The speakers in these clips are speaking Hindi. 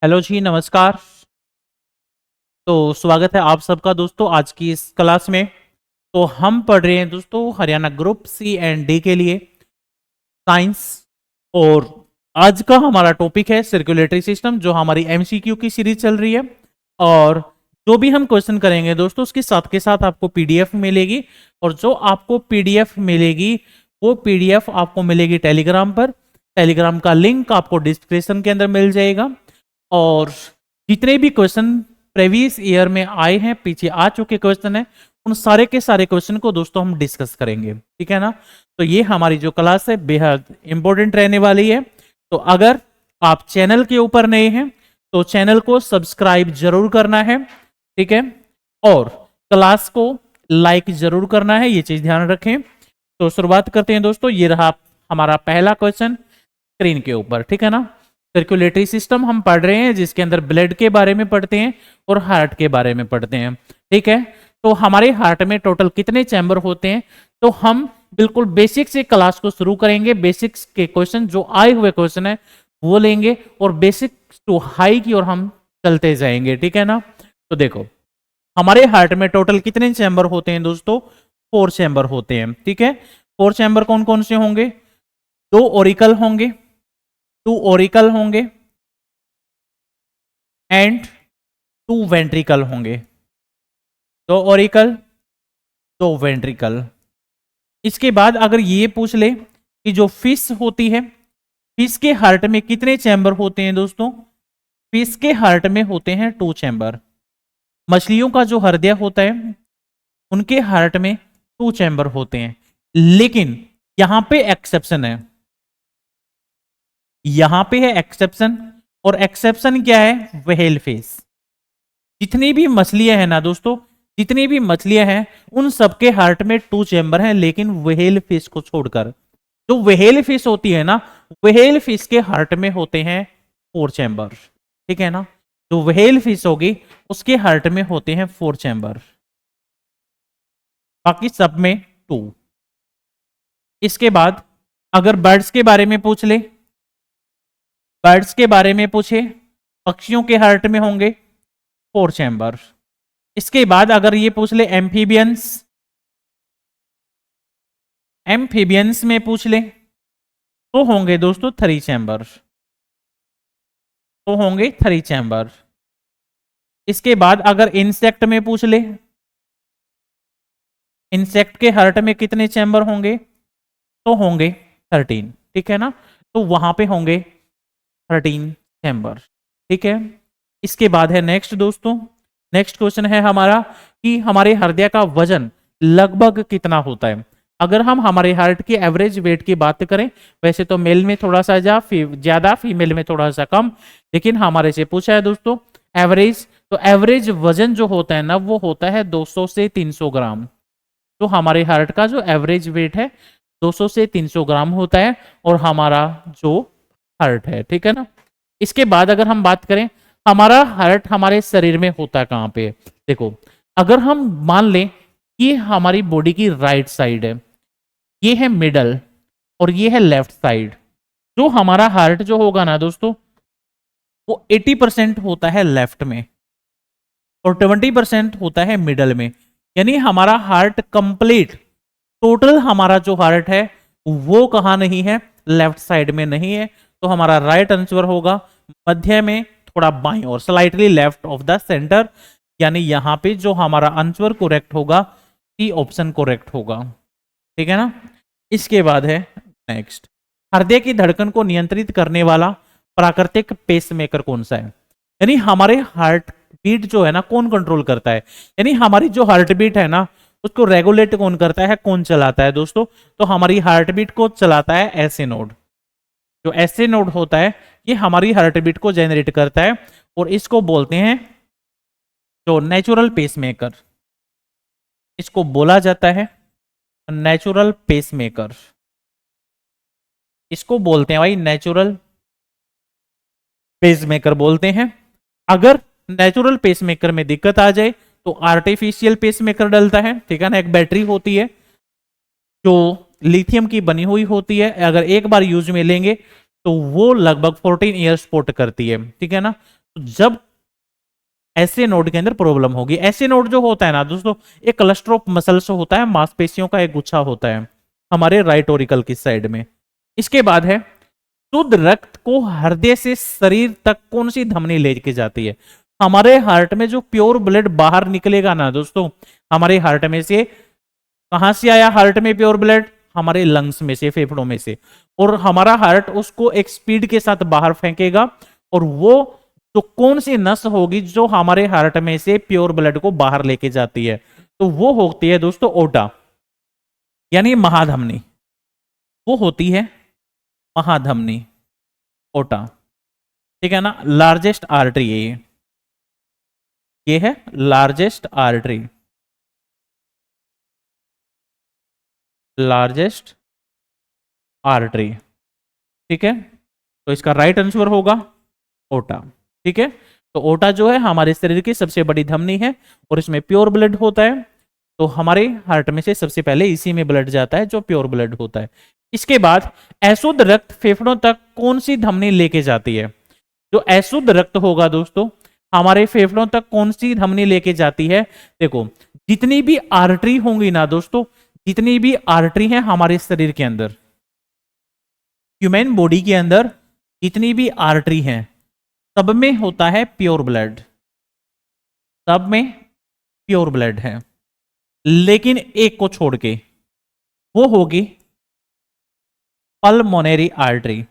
हेलो जी, नमस्कार। तो स्वागत है आप सबका दोस्तों आज की इस क्लास में। तो हम पढ़ रहे हैं दोस्तों Haryana group C and D के लिए साइंस। और आज का हमारा टॉपिक है सर्कुलेटरी सिस्टम, जो हमारी एमसीक्यू की सीरीज चल रही है। और जो भी हम क्वेश्चन करेंगे दोस्तों, उसके साथ के साथ आपको पीडीएफ मिलेगी। और जो आपको पीडीएफ मिलेगी, वो पीडीएफ आपको मिलेगी टेलीग्राम पर। टेलीग्राम का लिंक आपको डिस्क्रिप्शन के अंदर मिल जाएगा। और जितने भी क्वेश्चन प्रीवियस ईयर में आए हैं, पीछे आ चुके क्वेश्चन हैं, उन सारे के सारे क्वेश्चन को दोस्तों हम डिस्कस करेंगे, ठीक है ना। तो ये हमारी जो क्लास है बेहद इंपॉर्टेंट रहने वाली है। तो अगर आप चैनल के ऊपर नए हैं तो चैनल को सब्सक्राइब जरूर करना है, ठीक है। और क्लास को लाइक जरूर करना है, ये चीज ध्यान रखें। तो शुरुआत करते हैं दोस्तों। ये रहा हमारा पहला क्वेश्चन स्क्रीन के ऊपर, ठीक है ना। सर्कुलेटरी सिस्टम हम पढ़ रहे हैं, जिसके अंदर ब्लड के बारे में पढ़ते हैं और हार्ट के बारे में पढ़ते हैं, ठीक है। तो हमारे हार्ट में टोटल कितने चैम्बर होते हैं, तो हम बिल्कुल बेसिक से क्लास को शुरू करेंगे। बेसिक्स के क्वेश्चन जो आए हुए क्वेश्चन है वो लेंगे और बेसिक टू हाई की ओर हम चलते जाएंगे, ठीक है ना। तो देखो, हमारे हार्ट में टोटल कितने चैम्बर होते हैं दोस्तों? 4 चैम्बर होते हैं, ठीक है। 4 चैम्बर कौन कौन से होंगे? 2 ओरिकल होंगे, 2 ओरिकल होंगे एंड 2 वेंट्रिकल होंगे। 2 ओरिकल, 2 वेंट्रिकल। इसके बाद अगर ये पूछ ले कि जो फिश होती है, फिश के हार्ट में कितने चैम्बर होते हैं दोस्तों? फिश के हार्ट में होते हैं 2 चैम्बर। मछलियों का जो हृदय होता है, उनके हार्ट में 2 चैम्बर होते हैं। लेकिन यहां पे एक्सेप्शन है, यहां पे है एक्सेप्शन। और एक्सेप्शन क्या है? Whale fish. जितनी भी मछलियां हैं ना दोस्तों, जितनी भी मछलियां हैं, उन सबके हार्ट में 2 चैम्बर हैं, लेकिन व्हेल फिश को छोड़कर। जो व्हेल फिश होती है ना, व्हेल फिश के हार्ट में होते हैं 4 चैम्बर, ठीक है ना। जो व्हेल फिश होगी उसके हार्ट में होते हैं 4 चैम्बर, बाकी सब में 2। इसके बाद अगर बर्ड्स के बारे में पूछ ले, बर्ड्स के बारे में पूछे, पक्षियों के हार्ट में होंगे 4 चैम्बर। इसके बाद अगर ये पूछ ले एम्फीबियंस, एम्फीबियंस में पूछ ले तो होंगे दोस्तों 3 चैम्बर, तो होंगे 3 चैम्बर। इसके बाद अगर इंसेक्ट में पूछ ले, इंसेक्ट के हार्ट में कितने चैम्बर होंगे, तो होंगे 13, ठीक है ना। तो वहां पे होंगे 13 चैम्बर, ठीक है। इसके बाद है नेक्स्ट दोस्तों, नेक्स्ट क्वेश्चन है हमारा कि हमारे हृदय का वजन लगभग कितना होता है। अगर हम हमारे हार्ट की एवरेज वेट की बात करें, वैसे तो मेल में थोड़ा सा ज्यादा, फीमेल में थोड़ा सा कम, लेकिन हमारे से पूछा है दोस्तों एवरेज। तो एवरेज वजन जो होता है ना, वो होता है 200 से 300 ग्राम। तो हमारे हार्ट का जो एवरेज वेट है 200 से 300 ग्राम होता है, और हमारा जो हार्ट है, ठीक है ना। इसके बाद अगर हम बात करें हमारा हार्ट हमारे शरीर में होता है कहाँ पे, देखो, अगर हम मान लें कि हमारी बॉडी की राइट साइड है, ये है मिडल और ये है लेफ्ट साइड, जो हमारा हार्ट जो होगा ना दोस्तों, वो 80% होता है लेफ्ट में और 20% होता है मिडल में। यानी हमारा हार्ट कंप्लीट, टोटल हमारा जो हार्ट है वो कहाँ नहीं है? लेफ्ट साइड में नहीं है। तो हमारा राइट आंसर होगा मध्य में, थोड़ा बाईं और slightly left of the centre. यानी यहां पे जो हमारा आंसर करेक्ट होगा, सी ऑप्शन करेक्ट होगा, ठीक है ना। इसके बाद है नेक्स्ट, हृदय की धड़कन को नियंत्रित करने वाला प्राकृतिक पेसमेकर कौन सा है? यानी हमारे हार्ट बीट जो है ना, कौन कंट्रोल करता है? यानी हमारी जो हार्ट बीट है ना, उसको रेगुलेट कौन करता है, कौन चलाता है दोस्तों? तो हमारी हार्ट बीट को चलाता है एसए नोड। जो एसए नोड होता है, ये हमारी हार्ट बीट को जनरेट करता है, और इसको बोलते हैं जो नेचुरल पेसमेकर, इसको बोला जाता है नेचुरल पेसमेकर। इसको बोलते हैं भाई नेचुरल पेसमेकर बोलते हैं। अगर नेचुरल पेसमेकर में दिक्कत आ जाए तो आर्टिफिशियल पेसमेकर डलता है, ठीक है ना। एक बैटरी होती है जो लिथियम की बनी हुई होती है, अगर एक बार यूज में लेंगे तो वो लगभग 14 ईयर सपोर्ट करती है, ठीक है ना। तो जब ऐसे नोड के अंदर प्रॉब्लम होगी, ऐसे नोड जो होता है ना दोस्तों, एक क्लस्टर ऑफ मसल्स होता है, मांसपेशियों का एक गुच्छा होता है हमारे राइट ओरिकल की साइड में। इसके बाद है शुद्ध रक्त को हृदय से शरीर तक कौन सी धमनी लेके जाती है? हमारे हार्ट में जो प्योर ब्लड बाहर निकलेगा ना दोस्तों, हमारे हार्ट में से, कहां से आया हार्ट में प्योर ब्लड? हमारे लंग्स में से, फेफड़ों में से। और हमारा हार्ट उसको एक स्पीड के साथ बाहर फेंकेगा, और वो तो कौन सी नस होगी जो हमारे हार्ट में से प्योर ब्लड को बाहर लेके जाती है? तो वो होती है दोस्तों ओटा, यानी महाधमनी। वो होती है महाधमनी, ओटा। ठीक है ना, लार्जेस्ट आर्टरी है ये है लार्जेस्ट आर्टरी, लार्जेस्ट आर्टरी। ठीक है, तो इसका राइट आंसर होगा ओटा। ठीक है, तो ओटा जो है हमारे शरीर की सबसे बड़ी धमनी है, और इसमें प्योर ब्लड होता है। तो हमारे हार्ट में से सबसे पहले इसी में ब्लड जाता है जो प्योर ब्लड होता है। इसके बाद अशुद्ध रक्त फेफड़ों तक कौन सी धमनी लेके जाती है? जो अशुद्ध रक्त होगा दोस्तों, हमारे फेफड़ों तक कौन सी धमनी लेके जाती है? देखो, जितनी भी आर्टरी होंगी ना दोस्तों, जितनी भी आर्टरी हैं हमारे शरीर के अंदर, ह्यूमन बॉडी के अंदर जितनी भी आर्टरी हैं, सब में होता है प्योर ब्लड, सब में प्योर ब्लड है। लेकिन एक को छोड़ के, वो होगी पल्मोनरी आर्टरी।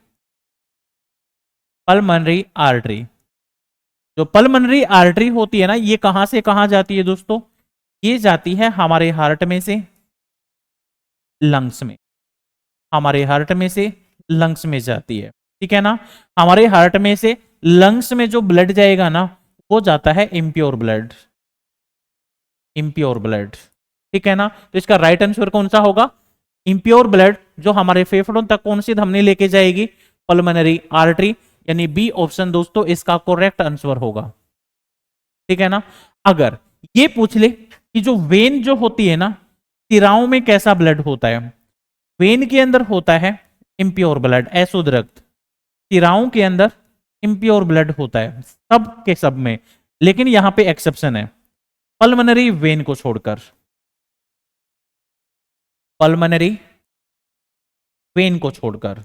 पल्मोनरी आर्टरी, जो पल्मोनरी आर्टरी होती है ना, ये कहां से कहां जाती है दोस्तों? ये जाती है हमारे हार्ट में से लंग्स में, हमारे हार्ट में से लंग्स में जाती है। ठीक है ना, हमारे हार्ट में से लंग्स में जो ब्लड जाएगा ना, वो जाता है इम्प्योर ब्लड, इम्प्योर ब्लड। ठीक है ना, तो इसका राइट आंसर कौन सा होगा? इम्प्योर ब्लड जो हमारे फेफड़ों तक कौन सी धमनी लेके जाएगी? पल्मोनरी आर्टरी, यानी बी ऑप्शन दोस्तों इसका करेक्ट आंसर होगा। ठीक है ना, अगर ये पूछ ले कि जो वेन जो होती है ना, सिराओं में कैसा ब्लड होता है? वेन के अंदर होता है इम्प्योर ब्लड, अशुद्ध रक्त। सिराओं के अंदर इम्प्योर ब्लड होता है, सब के सब में। लेकिन यहां पे एक्सेप्शन है, पल्मोनरी वेन को छोड़कर, पल्मोनरी वेन को छोड़कर।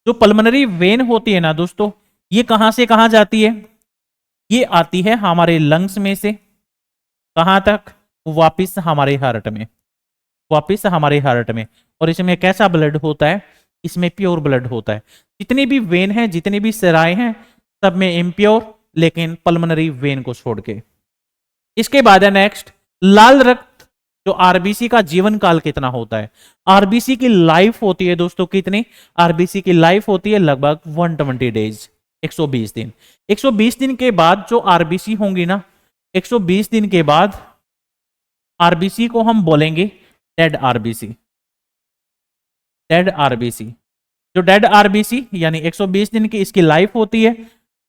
जो पल्मोनरी वेन होती है ना दोस्तों, ये कहां से कहां जाती है? ये आती है हमारे लंग्स में से, कहां तक? वापिस हमारे हार्ट में, वापिस हमारे हार्ट में। और इसमें कैसा ब्लड होता है? इसमें प्योर ब्लड होता है। जितनी भी वेन है, जितनी भी सिराएं हैं, सब में इम्प्योर, लेकिन पल्मोनरी वेन को छोड़ के। इसके बाद है नेक्स्ट, लाल रक्त जो आरबीसी का जीवन काल कितना होता है? आरबीसी की लाइफ होती है दोस्तों कितनी? आरबीसी की लाइफ होती है लगभग 120 डेज, 120 दिन। 120 दिन के बाद जो आरबीसी होंगी ना, 120 दिन के बाद आरबीसी को हम बोलेंगे डेड आरबीसी, डेड आरबीसी। जो डेड आरबीसी यानी 120 दिन की इसकी लाइफ होती है।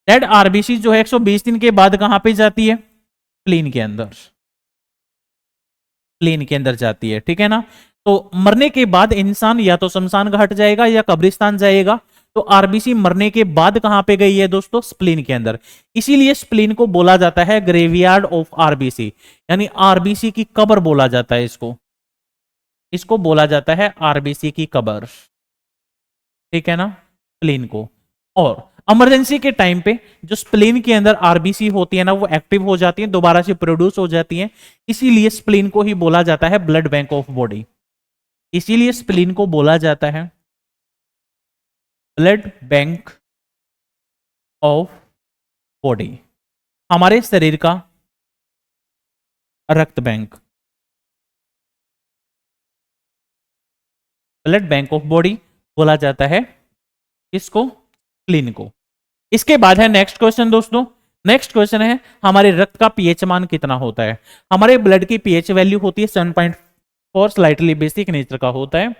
डेड आरबीसी जो है 120 दिन के बाद कहां पे जाती है? स्प्लीन के अंदर, स्प्लीन के अंदर जाती है। ठीक है ना, तो मरने के बाद इंसान या तो शमशान घाट जाएगा या कब्रिस्तान जाएगा। तो आरबीसी मरने के बाद कहां पे गई है दोस्तों? स्प्लीन के अंदर। इसीलिए स्प्लीन को बोला जाता है ग्रेवयार्ड ऑफ आरबीसी, यानी आरबीसी की कब्र बोला जाता है इसको, इसको बोला जाता है आरबीसी की कब्र। ठीक है ना, स्प्लीन को। और इमरजेंसी के टाइम पे जो स्प्लीन के अंदर आरबीसी होती है ना, वो एक्टिव हो जाती है, दोबारा से प्रोड्यूस हो जाती है। इसीलिए स्प्लीन को ही बोला जाता है ब्लड बैंक ऑफ बॉडी, इसीलिए स्प्लीन को बोला जाता है ब्लड बैंक ऑफ बॉडी, हमारे शरीर का रक्त bank, blood bank of body बोला जाता है इसको, स्प्लीन को। इसके बाद है नेक्स्ट क्वेश्चन दोस्तों। नेक्स्ट क्वेश्चन है हमारे रक्त का पीएच मान कितना होता है? हमारे ब्लड की पीएच वैल्यू होती है 7.4, स्लाइटली बेसिक नेचर का होता है।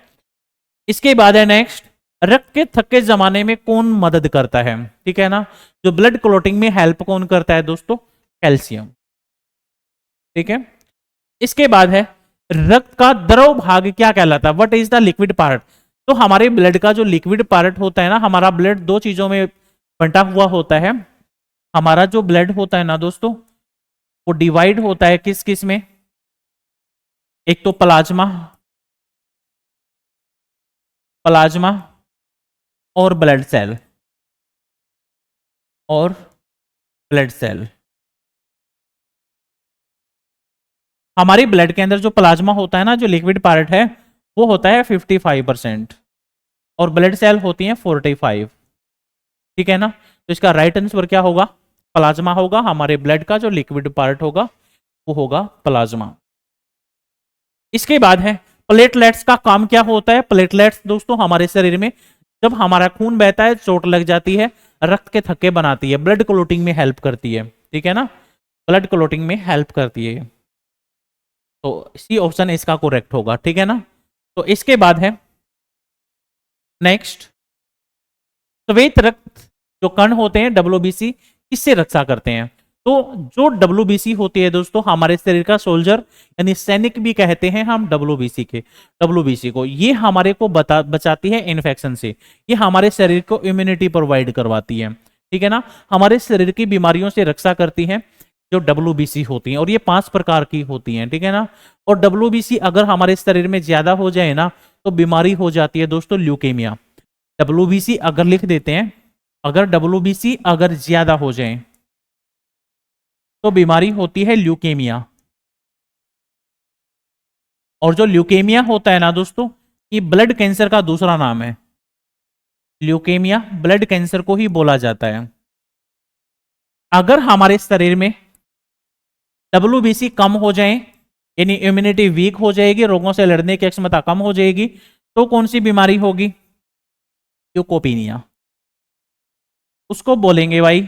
इसके बाद है नेक्स्ट, रक्त के थक्के जमाने में कौन मदद करता है? ठीक है ना, जो ब्लड क्लॉटिंग में हेल्प कौन करता है दोस्तों? कैल्शियम। ठीक है, इसके बाद है रक्त का द्रव भाग क्या कहलाता है? What is the liquid part? तो हमारे ब्लड का जो लिक्विड पार्ट होता है ना, हमारा ब्लड दो चीजों में बंटा हुआ होता है। हमारा जो ब्लड होता है ना दोस्तों, वो डिवाइड होता है किस किस में? एक तो प्लाज्मा, प्लाज्मा और ब्लड सेल, और ब्लड सेल। हमारी ब्लड के अंदर जो प्लाज्मा होता है ना, जो लिक्विड पार्ट है, वो होता है 55%, और ब्लड सेल होती है 45। ठीक है ना? तो इसका राइट आंसर क्या होगा? प्लाज्मा होगा। हमारे ब्लड का जो लिक्विड पार्ट होगा वो होगा प्लाज्मा। इसके बाद है प्लेटलेट्स का काम क्या होता है? प्लेटलेट्स दोस्तों हमारे शरीर में जब हमारा खून बहता है, चोट लग जाती है, रक्त के थक्के बनाती है, ब्लड क्लोटिंग में हेल्प करती है। ठीक है ना? ब्लड क्लोटिंग में हेल्प करती है। तो सी ऑप्शन इसका करेक्ट होगा। ठीक है ना? तो इसके बाद है नेक्स्ट, श्वेत रक्त जो कण होते हैं डब्ल्यूबीसी, किससे रक्षा करते हैं? तो जो डब्ल्यूबीसी होती है दोस्तों, हमारे शरीर का सोल्जर यानी सैनिक भी कहते हैं हम डब्ल्यूबीसी को, ये हमारे को बचाती है इन्फेक्शन से। ये हमारे शरीर को इम्यूनिटी प्रोवाइड करवाती है। ठीक है ना? हमारे शरीर की बीमारियों से रक्षा करती है जो डब्ल्यूबीसी होती हैं, और ये 5 प्रकार की होती हैं। ठीक है ना? और डब्ल्यूबीसी अगर हमारे शरीर में ज्यादा हो जाए ना, तो बीमारी हो जाती है दोस्तों ल्यूकेमिया। डब्ल्यूबीसी अगर लिख देते हैं, अगर डब्ल्यूबीसी अगर ज्यादा हो जाए तो बीमारी होती है ल्यूकेमिया। और जो ल्यूकेमिया होता है ना दोस्तों, ये ब्लड कैंसर का दूसरा नाम है। ल्यूकेमिया ब्लड कैंसर को ही बोला जाता है। अगर हमारे शरीर में डब्ल्यूबीसी कम हो जाए, यानी इम्यूनिटी वीक हो जाएगी, रोगों से लड़ने की क्षमता कम हो जाएगी, तो कौन सी बीमारी होगी? ल्यूकोपीनिया। उसको बोलेंगे भाई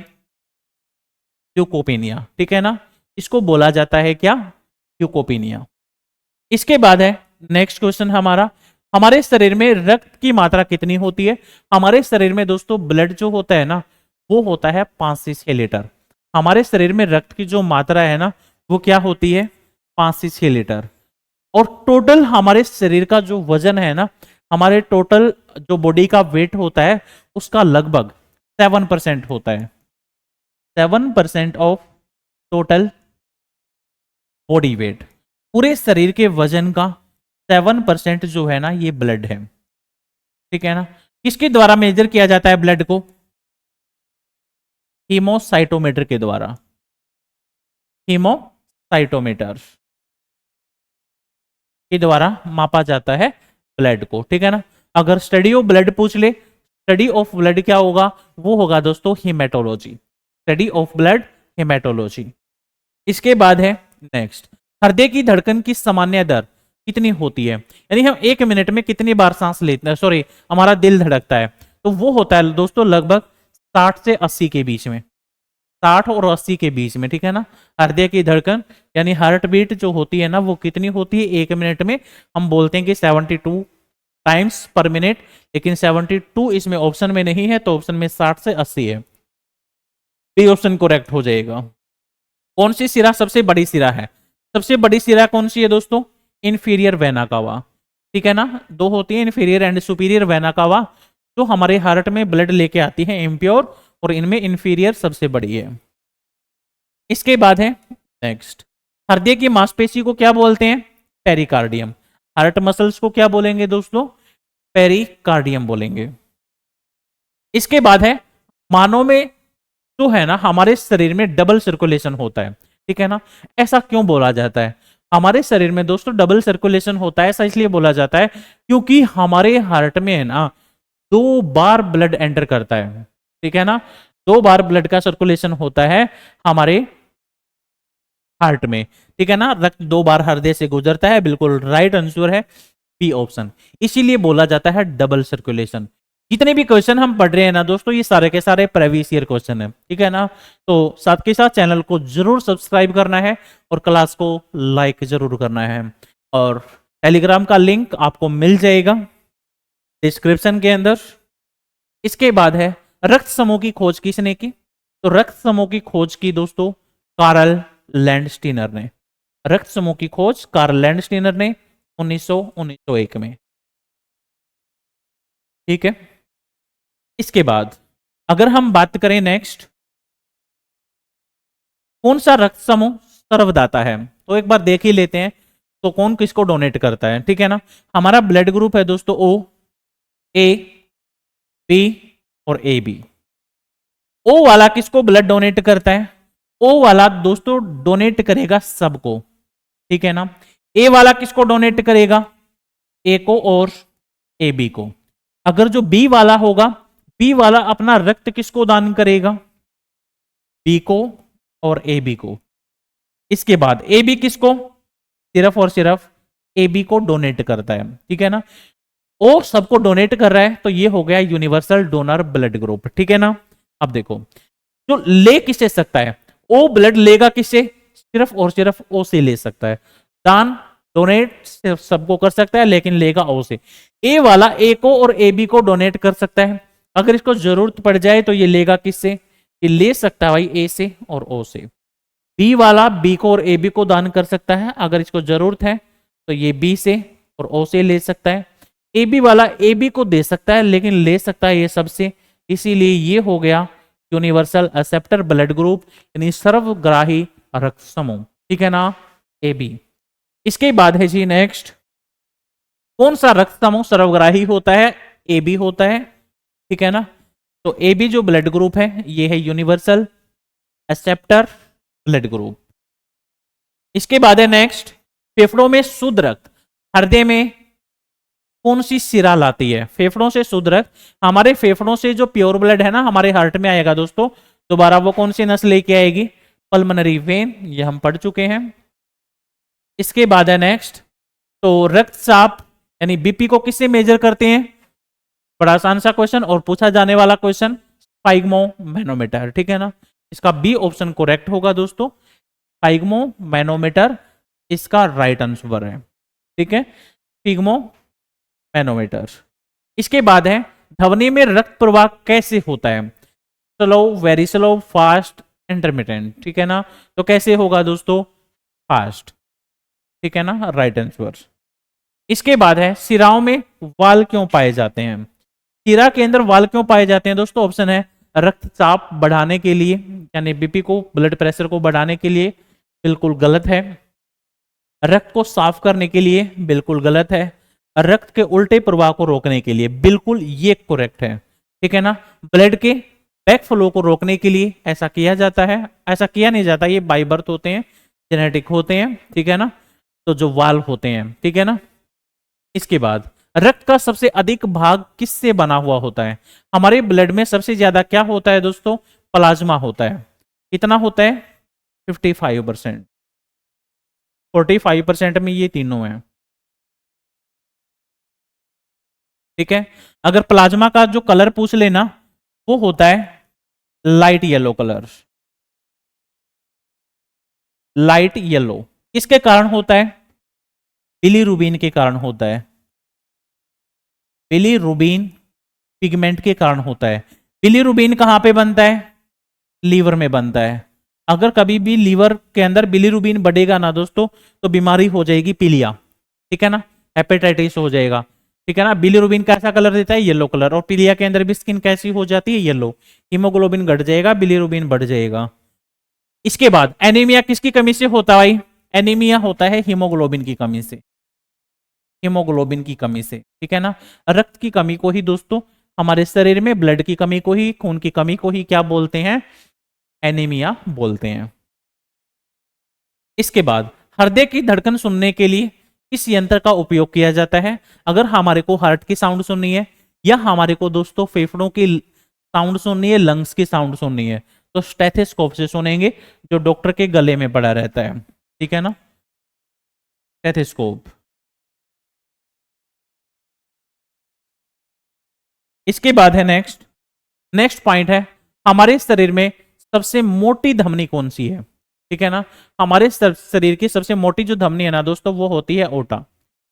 ल्यूकोपीनिया। ठीक है ना? इसको बोला जाता है क्या? ल्यूकोपीनिया। इसके बाद है नेक्स्ट क्वेश्चन हमारा, हमारे शरीर में रक्त की मात्रा कितनी होती है? हमारे शरीर में दोस्तों ब्लड जो होता है ना, वो होता है 5 से 6 लीटर। हमारे शरीर में रक्त की जो मात्रा है ना, वो क्या होती है? 5 से 6 लीटर। और टोटल हमारे शरीर का जो वजन है ना, हमारे टोटल जो बॉडी का वेट होता है, उसका लगभग 7% होता है। 7% ऑफ टोटल बॉडी वेट, पूरे शरीर के वजन का 7% जो है ना, ये ब्लड है। ठीक है ना? किसके द्वारा मेजर किया जाता है ब्लड को? हीमोसाइटोमीटर के द्वारा। हीमोसाइटोमीटर के द्वारा मापा जाता है ब्लड को। ठीक है ना? अगर स्टडी ऑफ ब्लड पूछ ले, स्टडी ऑफ ब्लड क्या होगा? वो होगा दोस्तों haematology. Study of blood, haematology. इसके बाद है नेक्स्ट, हृदय की धड़कन की सामान्य दर कितनी होती है? यानी हम 1 मिनट में कितनी बार सांस लेते हैं, सॉरी हमारा दिल धड़कता है, तो वो होता है दोस्तों लगभग 60 से 80 के बीच में। 60 और 80 के बीच में। ठीक है ना? हृदय की धड़कन यानी हार्ट बीट जो होती है ना, वो कितनी होती है 1 मिनट में? हम बोलते हैं कि 72 टाइम्स पर मिनट, लेकिन 72 इसमें ऑप्शन में नहीं है, तो ऑप्शन में 60 से 80 है। बी ऑप्शन करेक्ट हो जाएगा। कौन सी सिरा सबसे बड़ी सिरा है? सबसे बड़ी सिरा कौन सी है दोस्तों? Inferior vena cava. ठीक है ना? दो होती है, inferior and superior vena cava, जो हमारे हार्ट में ब्लड लेके आती है इम्प्योर, और इनमें इंफीरियर सबसे बड़ी है। इसके बाद है नेक्स्ट, हृदय की मांसपेशी को क्या बोलते हैं? पेरिकार्डियम। हार्ट मसल्स को क्या बोलेंगे दोस्तों? पेरिकार्डियम बोलेंगे। इसके बाद है मानव में जो है ना, हमारे शरीर में डबल सर्कुलेशन होता है। ठीक है ना? ऐसा क्यों बोला जाता है? हमारे शरीर में दोस्तों डबल सर्कुलेशन होता है, ऐसा इसलिए बोला जाता है क्योंकि हमारे हार्ट में है ना 2 बार ब्लड एंटर करता है। ठीक है ना? 2 बार ब्लड का सर्कुलेशन होता है हमारे हार्ट में। ठीक है ना? रक्त 2 बार हृदय से गुजरता है, बिल्कुल राइट आंसर है बी ऑप्शन। इसीलिए बोला जाता है डबल सर्कुलेशन। जितने भी क्वेश्चन हम पढ़ रहे हैं ना दोस्तों, ये सारे के सारे प्रीवियस ईयर क्वेश्चन है। ठीक है ना? तो साथ के साथ चैनल को जरूर सब्सक्राइब करना है और क्लास को लाइक जरूर करना है। और टेलीग्राम का लिंक आपको मिल जाएगा डिस्क्रिप्शन के अंदर। इसके बाद है रक्त समूह की खोज किसने की? तो रक्त समूह की खोज की दोस्तों कार्ल लैंडस्टीनर ने। रक्त समूह की खोज कार्ल लैंडस्टीनर ने 1901 में। ठीक है? इसके बाद अगर हम बात करें नेक्स्ट, कौन सा रक्त समूह सर्वदाता है, तो एक बार देख ही लेते हैं तो कौन किसको डोनेट करता है, ठीक है ना। हमारा ब्लड ग्रुप है दोस्तों ओ, ए, बी और ए बी। ओ वाला किसको ब्लड डोनेट करता है, ओ वाला दोस्तों डोनेट करेगा सबको, ठीक है ना। ए वाला किसको डोनेट करेगा, ए को और ए बी को। अगर जो बी वाला होगा, बी वाला अपना रक्त किसको दान करेगा, बी को और ए बी को। इसके बाद ए बी किसको, सिर्फ और सिर्फ ए बी को डोनेट करता है, ठीक है ना। ओ सबको डोनेट कर रहा है तो ये हो गया यूनिवर्सल डोनर ब्लड ग्रुप, ठीक है ना। अब देखो जो ले किससे सकता है, ओ ब्लड लेगा किससे, सिर्फ और सिर्फ ओ से ले सकता है। दान डोनेट सबको कर सकता है लेकिन लेगा ओ से। ए वाला ए को और ए बी को डोनेट कर सकता है, अगर इसको जरूरत पड़ जाए तो ये लेगा किससे, ये ले सकता है भाई ए से और ओ से। बी वाला बी को और ए बी को दान कर सकता है, अगर इसको जरूरत है तो ये बी से और ओ से ले सकता है। ए बी वाला ए बी को दे सकता है लेकिन ले सकता है ये सबसे, इसीलिए ये हो गया यूनिवर्सल एक्सेप्टर ब्लड ग्रुप, यानी सर्वग्राही रक्त समूह, ठीक है ना, ए बी। इसके बाद है जी नेक्स्ट, कौन सा रक्त समूह सर्वग्राही होता है, ए बी होता है, ठीक है ना। तो ए बी जो ब्लड ग्रुप है ये है यूनिवर्सल एक्सेप्टर ब्लड ग्रुप। इसके बाद है नेक्स्ट, फेफड़ों में शुद्ध रक्त हृदय में कौन सी सिरा लाती है, फेफड़ों से शुद्ध रक्त, हमारे फेफड़ों से जो प्योर ब्लड है ना हमारे हार्ट में आएगा दोस्तों, दोबारा वो कौन सी नस लेके आएगी, पल्मोनरी वेन, ये हम पढ़ चुके हैं। इसके बाद है नेक्स्ट, तो रक्तचाप यानी बीपी को किससे मेजर करते हैं, बड़ा आसान सा क्वेश्चन और पूछा जाने वाला क्वेश्चन, स्फाइग्मोमैनोमीटर, ठीक है ना। इसका बी ऑप्शन करेक्ट होगा दोस्तों, स्फाइग्मोमैनोमीटर इसका राइट आंसर है, ठीक है, स्फाइग्मोमैनोमीटर। इसके बाद है धमनी में रक्त प्रवाह कैसे होता है, slow, very slow, fast, intermittent, ठीक है ना। तो कैसे होगा दोस्तों, फास्ट, ठीक है ना, राइट आंसर। इसके बाद है सिराओं में वाल क्यों पाए जाते हैं, सिरा के अंदर वाल क्यों पाए जाते हैं दोस्तों, ऑप्शन है रक्तचाप बढ़ाने के लिए, यानी बीपी को, ब्लड प्रेशर को बढ़ाने के लिए, बिल्कुल गलत है। रक्त को साफ करने के लिए, बिल्कुल गलत है। रक्त के उल्टे प्रवाह को रोकने के लिए, बिल्कुल ये करेक्ट है, ठीक है ना। ब्लड के बैक फ्लो को रोकने के लिए ऐसा किया जाता है, ऐसा किया नहीं जाता, ये बाय बर्थ होते हैं, जेनेटिक होते हैं, ठीक है ना। तो जो वाल होते हैं, ठीक है ना। इसके बाद रक्त का सबसे अधिक भाग किससे बना हुआ होता है, हमारे ब्लड में सबसे ज्यादा क्या होता है दोस्तों, प्लाज्मा होता है, कितना होता है 55%, 45% में ये तीनों हैं, ठीक है। अगर प्लाज्मा का जो कलर पूछ लेना वो होता है light yellow colour, light yellow, किसके कारण होता है, बिलीरुबिन के कारण होता है, बिलीरुबिन पिगमेंट के कारण होता है। बिलीरुबिन कहां पे बनता है, लीवर में बनता है। अगर कभी भी लीवर के अंदर बिलीरुबिन बढ़ेगा ना दोस्तों तो बीमारी हो जाएगी पीलिया, ठीक है ना, हेपेटाइटिस हो जाएगा, ठीक है ना। बिलीरुबिन कैसा कलर देता है, येलो कलर, और पीलिया के अंदर भी स्किन कैसी हो जाती है, येलो, हीमोग्लोबिन घट जाएगा, बिलीरुबिन बढ़ जाएगा। इसके बाद एनीमिया किसकी कमी से होता है भाई, एनीमिया होता है हीमोग्लोबिन की कमी से, हीमोग्लोबिन की कमी से, ठीक है ना। रक्त की कमी को ही दोस्तों हमारे शरीर में, ब्लड की कमी को ही, खून की कमी को ही क्या बोलते हैं, एनीमिया बोलते हैं। इसके बाद हृदय की धड़कन सुनने के लिए किस यंत्र का उपयोग किया जाता है, अगर हमारे को हार्ट की साउंड सुननी है या हमारे को दोस्तों फेफड़ों की साउंड सुननी है, लंग्स की साउंड सुननी है, तो स्टेथोस्कोप से सुनेंगे जो डॉक्टर के गले में पड़ा रहता है, ठीक है ना, स्टेथोस्कोप। इसके बाद है नेक्स्ट, नेक्स्ट पॉइंट है हमारे शरीर में सबसे मोटी धमनी कौन सी है, ठीक है ना। हमारे शरीर की सबसे मोटी जो धमनी है ना दोस्तों वो होती है ओटा,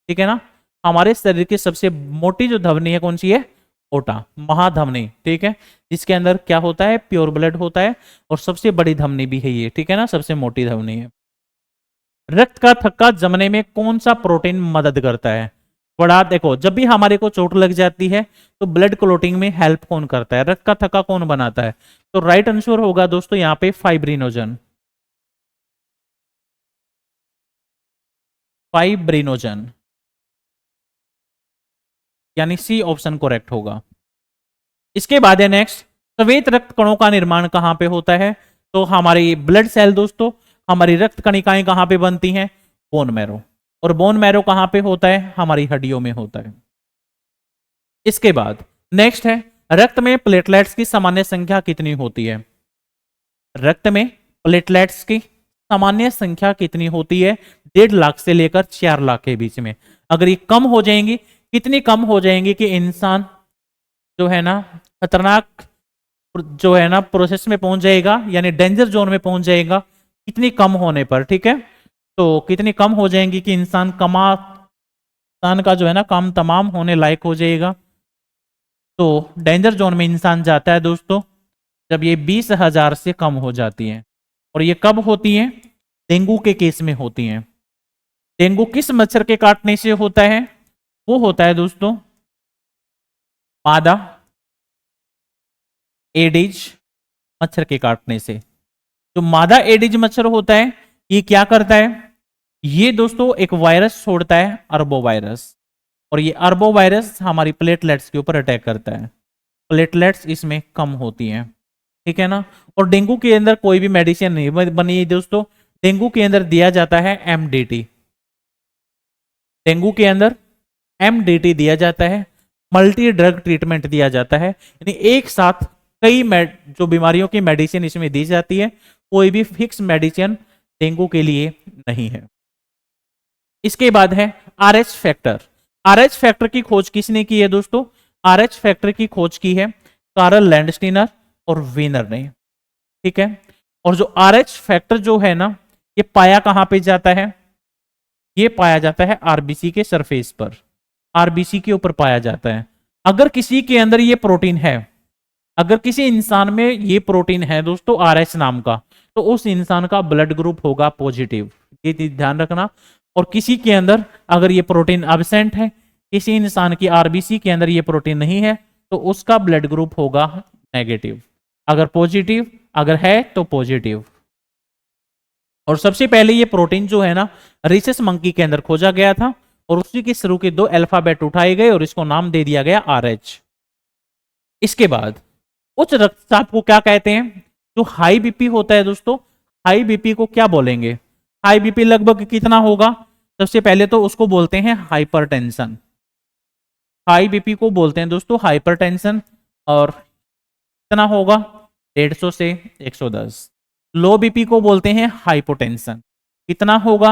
ठीक है ना। हमारे शरीर की सबसे मोटी जो धमनी है कौन सी है, ओटा, महाधमनी, ठीक है, जिसके अंदर क्या होता है, प्योर ब्लड होता है, और सबसे बड़ी धमनी भी है ये, ठीक है ना, सबसे मोटी धमनी है। रक्त का थक्का जमने में कौन सा प्रोटीन मदद करता है, बड़ा देखो, जब भी हमारे को चोट लग जाती है तो ब्लड क्लोटिंग में हेल्प कौन करता है, रक्त का थक्का कौन बनाता है, तो राइट आंसर होगा दोस्तों यहाँ पे फाइब्रिनोजन, फाइब्रिनोजन, यानी सी ऑप्शन करेक्ट होगा। इसके बाद है नेक्स्ट, श्वेत रक्त कणों का निर्माण कहां पे होता है? तो हमारी ब्लड सेल दोस्तों, हमारी रक्त कणिकाएं कहां पे बनती हैं? Bone marrow. और बोन मैरो कहां पे होता है? हमारी हड्डियों में होता है। इसके बाद नेक्स्ट है, रक्त में प्लेटलेट्स की सामान्य संख्या कितनी होती है? रक्त में प्लेटलेट्स की सामान्य संख्या कितनी होती है? 1.5 लाख से लेकर 4 लाख के बीच में। अगर ये कम हो जाएंगी, कितनी कम हो जाएंगी कि इंसान जो है ना खतरनाक जो है ना प्रोसेस में पहुंच जाएगा, यानी डेंजर जोन में पहुंच जाएगा, कितनी कम होने पर, ठीक है? तो कितनी कम हो जाएंगी कि इंसान का जो है ना काम तमाम होने लायक हो जाएगा। तो डेंजर जोन में इंसान जाता है दोस्तों जब ये 20,000 से कम हो जाती है। और ये कब होती है? डेंगू के केस में होती हैं। डेंगू किस मच्छर के काटने से होता है? वो होता है दोस्तों मादा एडिज मच्छर के काटने से। जो मादा एडिज मच्छर होता है ये क्या करता है? ये दोस्तों एक वायरस छोड़ता है, अरबो वायरस। और ये अरबो वायरस हमारी प्लेटलेट्स के ऊपर अटैक करता है। प्लेटलेट्स इसमें कम होती हैं, ठीक है ना? और डेंगू के अंदर कोई भी मेडिसिन नहीं बनी है दोस्तों। डेंगू के अंदर दिया जाता है एमडीटी। डेंगू के अंदर एमडीटी दिया जाता है, मल्टी ड्रग ट्रीटमेंट दिया जाता है, यानी एक साथ कई जो बीमारियों की मेडिसिन इसमें दी जाती है। कोई भी फिक्स मेडिसिन डेंगू के लिए नहीं है। इसके बाद है आरएच फैक्टर। आरएच फैक्टर की खोज किसने की है दोस्तों? आरएच फैक्टर की खोज की है कार्ल लैंडस्टीनर और वीनर ने, ठीक है? और जो आरएच फैक्टर जो है ना ये पाया कहां पे जाता है? ये पाया जाता है आरबीसी के सरफेस पर, आरबीसी के ऊपर पाया जाता है। अगर किसी के अंदर ये प्रोटीन है, अगर किसी इंसान में ये प्रोटीन है दोस्तों आरएच नाम का, तो उस इंसान का ब्लड ग्रुप होगा पॉजिटिव, ये चीज ध्यान रखना। और किसी के अंदर अगर ये प्रोटीन एब्सेंट है, किसी इंसान की आरबीसी के अंदर ये प्रोटीन नहीं है, तो उसका ब्लड ग्रुप होगा नेगेटिव। अगर पॉजिटिव अगर है तो पॉजिटिव। और सबसे पहले ये प्रोटीन जो है ना रिसेस मंकी के अंदर खोजा गया था, और उसी के शुरू के 2 अल्फाबेट उठाए गए और इसको नाम दे दिया गया आरएच। इसके बाद उच्च रक्तचाप को क्या कहते हैं? जो हाई बीपी होता है दोस्तों, हाई बीपी को क्या बोलेंगे? हाई बीपी लगभग कितना होगा? सबसे पहले तो उसको बोलते हैं हाइपरटेंशन। हाई बीपी को बोलते हैं दोस्तों हाइपरटेंशन। और कितना होगा? 150 से 110। लो बीपी को बोलते हैं हाइपोटेंशन। कितना होगा?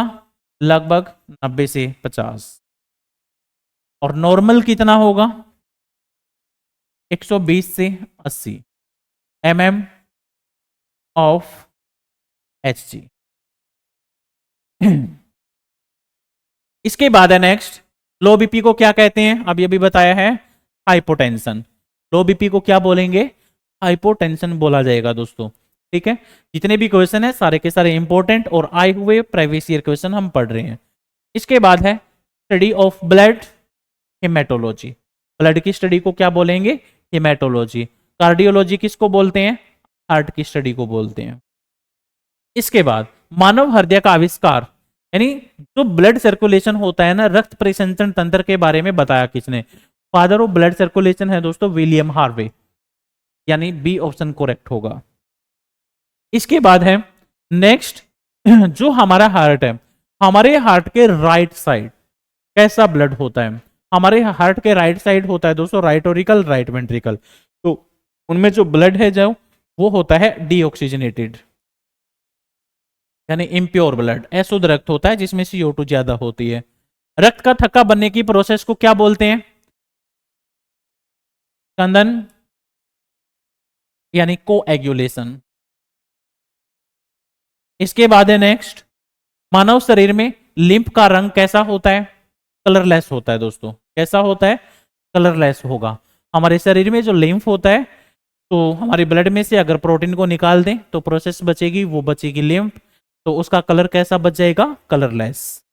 लगभग 90 से 50। और नॉर्मल कितना होगा? 120 से 80 mm ऑफ Hg। इसके बाद है नेक्स्ट, लो बीपी को क्या कहते हैं? अभी अभी बताया है हाइपोटेंशन। लो बीपी को क्या बोलेंगे? हाइपोटेंशन बोला जाएगा दोस्तों, ठीक है? जितने भी क्वेश्चन है सारे के सारे इंपॉर्टेंट और आए हुए प्रीवियस ईयर क्वेश्चन हम पढ़ रहे हैं। इसके बाद है study of blood haematology. Blood की स्टडी को क्या बोलेंगे? हेमेटोलॉजी। कार्डियोलॉजी किसको बोलते हैं? हार्ट की स्टडी को बोलते हैं। इसके बाद मानव हृदय का आविष्कार, यानी जो ब्लड सर्कुलेशन होता है ना, रक्त परिसंचरण तंत्र के बारे में बताया किसने? फादर ऑफ ब्लड सर्कुलेशन है दोस्तों विलियम हार्वे, यानी बी ऑप्शन करेक्ट होगा। इसके बाद है नेक्स्ट, जो हमारा हार्ट है, हमारे हार्ट के राइट साइड कैसा ब्लड होता है? हमारे हार्ट के राइट साइड होता है दोस्तों राइट ओरिकल, राइट वेंट्रिकल। तो उनमें जो ब्लड है जो वो होता है डीऑक्सीजनेटेड, यानी इम्प्योर ब्लड, अशुद्ध रक्त होता है जिसमें CO2 ज्यादा होती है। रक्त का थक्का बनने की प्रोसेस को क्या बोलते हैं? स्कंदन, यानी कोएगुलेशन। इसके बाद है नेक्स्ट, मानव शरीर में लिम्फ का रंग कैसा होता है? कलरलेस होता है दोस्तों। कैसा होता है? कलरलेस होगा। हमारे शरीर में जो लिम्फ होता है, तो हमारे ब्लड में से अगर प्रोटीन को निकाल दें तो प्रोसेस बचेगी, वो बचेगी लिम्फ, तो उसका कलर कैसा बच जाएगा? कलरलेस।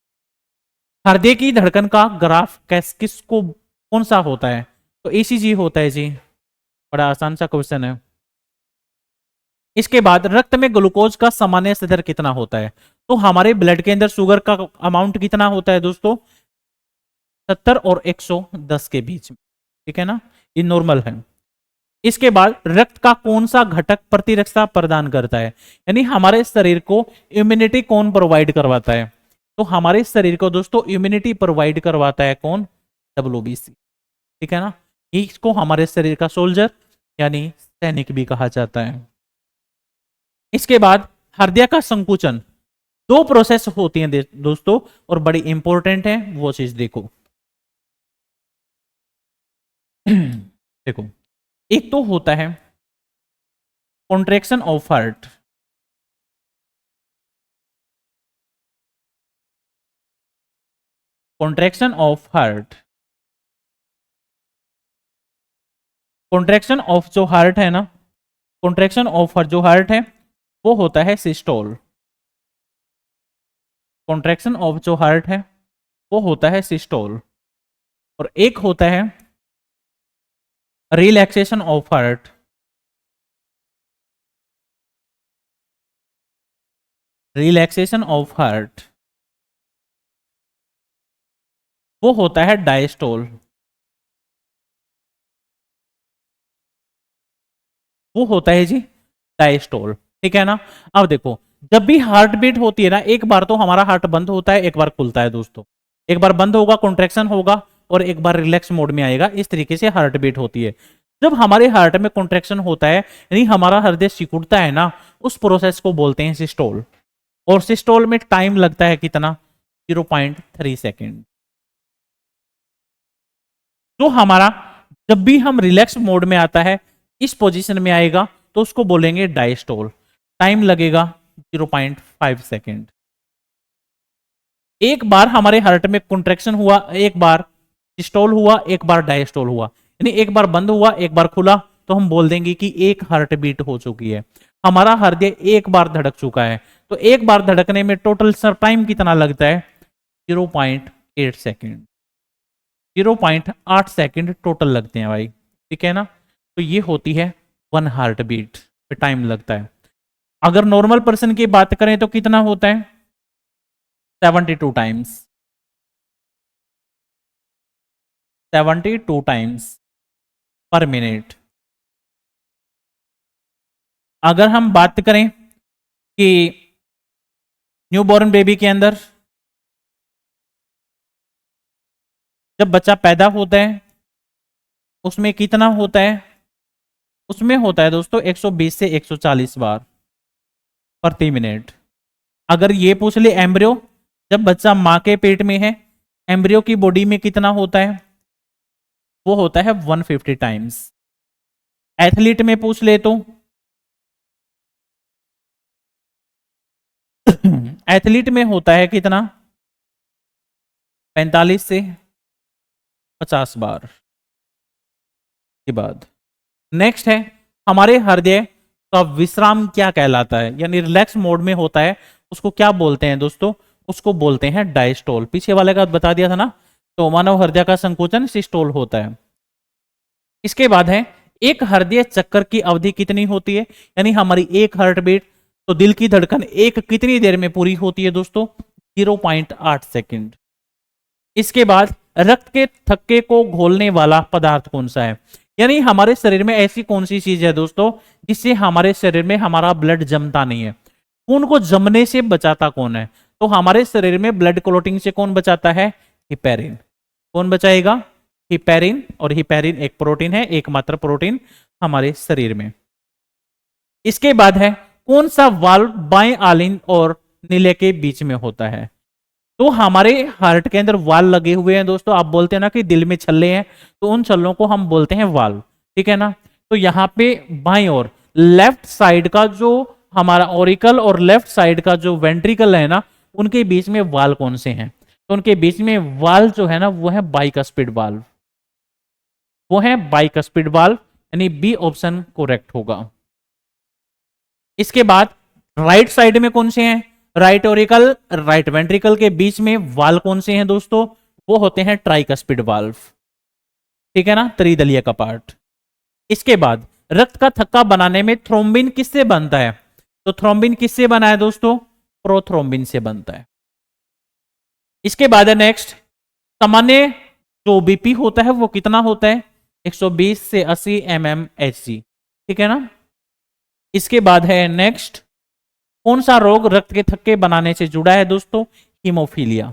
हृदय की धड़कन का ग्राफ किसको कौन सा होता है? तो ECG होता है जी। बड़ा आसान सा क्वेश्चन है। इसके बाद रक्त में ग्लूकोज का सामान्य स्तर कितना होता है? तो हमारे ब्लड के अंदर शुगर का अमाउंट कितना होता है दोस्तों? 70 और 110 के बीच में, ठीक है ना, ये नॉर्मल है। इसके बाद रक्त का कौन सा घटक प्रतिरक्षा प्रदान करता है, यानी हमारे शरीर को इम्यूनिटी कौन प्रोवाइड करवाता है? तो हमारे शरीर को दोस्तों इम्यूनिटी प्रोवाइड करवाता है कौन? WBC, ठीक है ना। इसको हमारे शरीर का सोल्जर यानी सैनिक भी कहा जाता है। इसके बाद हृदय का संकुचन, दो प्रोसेस होती हैं दोस्तों और बड़ी इंपॉर्टेंट है, वो चीज देखो। देखो, एक तो होता है contraction of heart, contraction of heart, contraction of जो हार्ट है ना, कॉन्ट्रैक्शन ऑफ जो हार्ट है वो होता है सिस्टोल, कॉन्ट्रैक्शन ऑफ जो हार्ट है वो होता है सिस्टोल। और एक होता है relaxation of heart, relaxation of heart वो होता है डायस्टोल, वो होता है जी डायस्टोल, ठीक है ना। अब देखो, जब भी हार्ट बीट होती है ना, एक बार तो हमारा हार्ट बंद होता है, एक बार खुलता है दोस्तों। एक बार बंद होगा, कॉन्ट्रैक्शन होगा, और एक बार रिलैक्स मोड में आएगा। इस तरीके से हार्ट बीट होती है। जब हमारे हार्ट में कॉन्ट्रैक्शन होता है, यानी हमारा हृदय सिकुड़ता है ना, उस प्रोसेस को बोलते हैं सिस्टोल। और सिस्टोल में टाइम लगता है कितना? 0.3 सेकेंड। तो हमारा जब भी हम रिलैक्स मोड में आता है, इस पोजीशन में आएगा, तो उसको बोलेंगे डायस्टोल। टाइम लगेगा 0.5 सेकेंड। एक बार हमारे हार्ट में कॉन्ट्रैक्शन हुआ, एक बार सिस्टोल हुआ, एक बार डायस्टोल हुआ, यानी एक बार बंद हुआ, एक बार खुला, तो हम बोल देंगे कि एक हार्ट बीट हो चुकी है, हमारा हृदय एक बार धड़क चुका है। तो एक बार धड़कने में टोटल टाइम कितना लगता है? 0.8 सेकेंड। 0.8 सेकेंड टोटल लगते हैं भाई, ठीक है ना। तो ये होती है 1 हार्ट बीट पे टाइम लगता है। अगर नॉर्मल पर्सन की बात करें तो कितना होता है? 72 टाइम्स, 72 टाइम्स पर मिनट। अगर हम बात करें कि न्यूबॉर्न बेबी के अंदर जब बच्चा पैदा होता है, उसमें कितना होता है? उसमें होता है दोस्तों 120 से 140 बार प्रति मिनट। अगर ये पूछ ले एम्ब्रियो, जब बच्चा मां के पेट में है, एम्ब्रियो की बॉडी में कितना होता है? वो होता है 150 टाइम्स। एथलीट में पूछ ले तो एथलीट में होता है कितना? 45 से 50 बार के बाद। नेक्स्ट है, हमारे हृदय का विश्राम क्या कहलाता है, यानी रिलैक्स मोड में होता है, उसको क्या बोलते हैं दोस्तों? उसको बोलते हैं डायस्टोल। पीछे वाले का बता दिया था ना। तो मानव हृदय का संकोचन सिस्टोल होता है। इसके बाद है, एक हृदय चक्कर की अवधि कितनी होती है, यानी हमारी एक हार्ट बीट, तो दिल की धड़कन एक कितनी देर में पूरी होती है दोस्तों? 0.8 सेकेंड। इसके बाद रक्त के थक्के को घोलने वाला पदार्थ कौन सा है, यानी हमारे शरीर में ऐसी कौन सी चीज है दोस्तों जिससे हमारे शरीर में हमारा ब्लड जमता नहीं है? खून को जमने से बचाता कौन है? तो हमारे शरीर में ब्लड क्लोटिंग से कौन बचाता है? हिपैरिन। कौन बचाएगा? हिपैरिन। और हिपैरिन एक प्रोटीन है, एकमात्र प्रोटीन हमारे शरीर में। इसके बाद है, कौन सा वाल्व बाएं आलिंग और नीले के बीच में होता है? तो हमारे हार्ट के अंदर वाल लगे हुए हैं दोस्तों। आप बोलते हैं ना कि दिल में छल्ले हैं, तो उन छल्लों को हम बोलते हैं वाल्व, ठीक है ना। तो यहाँ पे बाईं ओर लेफ्ट साइड का जो हमारा ऑरिकल और लेफ्ट साइड का जो वेंट्रिकल है ना, उनके बीच में वाल कौन से हैं? तो उनके बीच में वाल जो है ना, वो है बाइकस्पिड वाल्व, वो है बाइकस्पिड वाल्व, यानी बी ऑप्शन करेक्ट होगा। इसके बाद राइट साइड में कौन से हैं? राइट ऑरिकल, राइट वेंट्रिकल के बीच में वाल कौन से हैं दोस्तों? वो होते हैं ट्राइकस्पिड वाल्व, ठीक है ना, त्रिदलीय कपाट। इसके बाद रक्त का थक्का बनाने में थ्रोम्बिन किससे बनता है? तो थ्रोम्बिन किससे बना है दोस्तों? प्रोथ्रोम्बिन से बनता है। इसके बाद है नेक्स्ट, सामान्य जो बीपी होता है वो कितना होता है, 120 से 80 mmHg, ठीक है ना। इसके बाद है नेक्स्ट, कौन सा रोग रक्त के थक्के बनाने से जुड़ा है दोस्तों, हीमोफीलिया,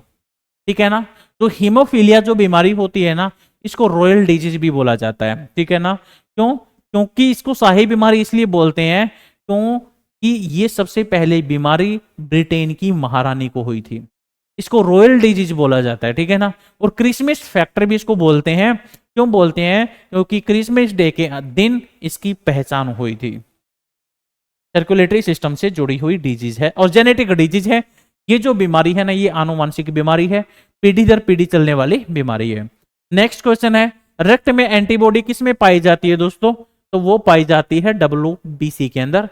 ठीक है ना। तो हीमोफीलिया जो बीमारी होती है ना, इसको रॉयल डिजीज भी बोला जाता है, ठीक है ना। क्यों, क्योंकि इसको शाही बीमारी इसलिए बोलते हैं क्योंकि ये सबसे पहले बीमारी ब्रिटेन की महारानी को हुई थी, इसको रॉयल डिजीज बोला जाता है, ठीक है ना। और क्रिसमस फैक्टर भी इसको बोलते हैं, क्यों बोलते हैं, क्योंकि क्रिसमस डे के दिन इसकी पहचान हुई थी। सर्कुलेटरी सिस्टम से जुड़ी हुई डिजीज है और जेनेटिक डिजीज है। ये जो बीमारी है ना, ये आनुवांशिक बीमारी है, पीढ़ी दर पीढ़ी चलने वाली बीमारी है। नेक्स्ट क्वेश्चन है, रक्त में एंटीबॉडी किस में पाई जाती है दोस्तों, तो वो पाई जाती है WBC के अंदर